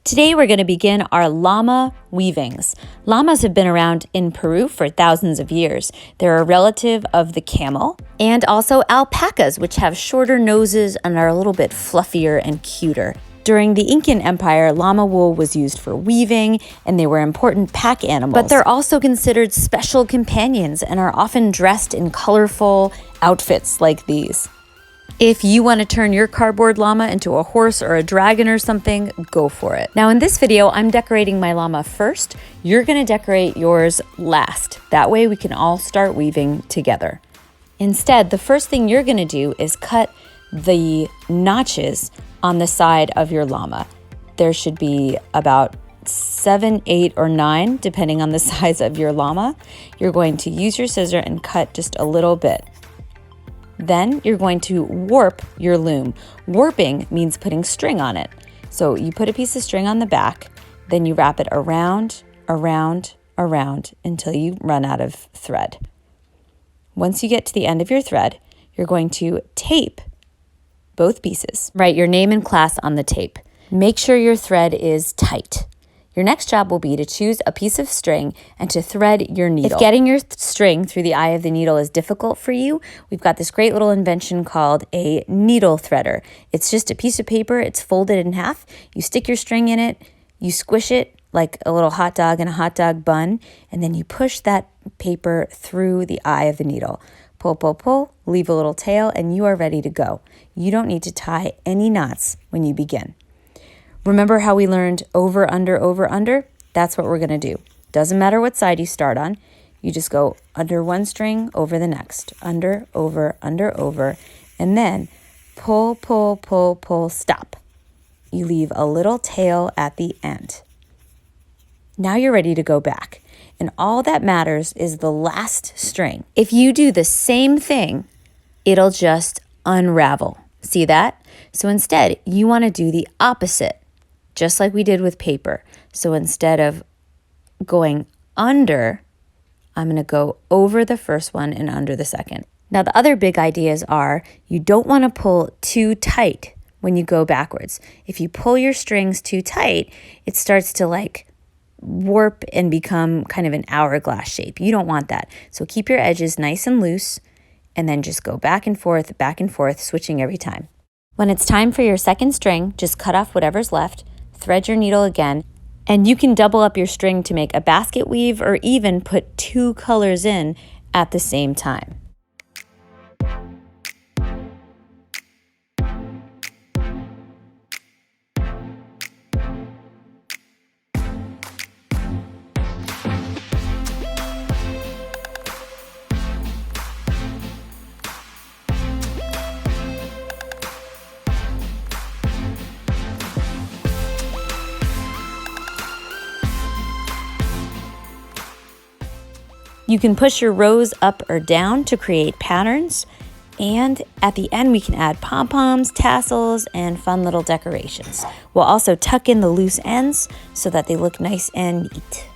Today we're going to begin our llama weavings. Llamas have been around in Peru for thousands of years. They're a relative of the camel and also alpacas, which have shorter noses and are a little bit fluffier and cuter. During the Incan Empire, llama wool was used for weaving, and they were important pack animals. But they're also considered special companions and are often dressed in colorful outfits like these. If you want to turn your cardboard llama into a horse or a dragon or something, go for it. Now in this video, I'm decorating my llama first. You're going to decorate yours last. That way we can all start weaving together. Instead, the first thing you're going to do is cut the notches on the side of your llama. There should be about 7, 8, or 9, depending on the size of your llama. You're going to use your scissor and cut just a little bit. Then you're going to warp your loom. Warping means putting string on it. So you put a piece of string on the back, then you wrap it around, around, around until you run out of thread. Once you get to the end of your thread, you're going to tape both pieces. Write your name and class on the tape. Make sure your thread is tight. Your next job will be to choose a piece of string and to thread your needle. If getting your string through the eye of the needle is difficult for you, we've got this great little invention called a needle threader. It's just a piece of paper, it's folded in half. You stick your string in it, you squish it like a little hot dog in a hot dog bun, and then you push that paper through the eye of the needle. Pull, pull, pull, leave a little tail, and you are ready to go. You don't need to tie any knots when you begin. Remember how we learned over, under? That's what we're going to do. Doesn't matter what side you start on. You just go under one string, over the next. Under, over, and then pull, pull, pull, pull, stop. You leave a little tail at the end. Now you're ready to go back. And all that matters is the last string. If you do the same thing, it'll just unravel. See that? So instead, you want to do the opposite. Just like we did with paper. So instead of going under, I'm going to go over the first one and under the second. Now the other big ideas are you don't want to pull too tight when you go backwards. If you pull your strings too tight, it starts to like warp and become kind of an hourglass shape. You don't want that. So keep your edges nice and loose and then just go back and forth, switching every time. When it's time for your second string, just cut off whatever's left. Thread your needle again, and you can double up your string to make a basket weave or even put 2 colors in at the same time. You can push your rows up or down to create patterns, and at the end we can add pom-poms, tassels, and fun little decorations. We'll also tuck in the loose ends so that they look nice and neat.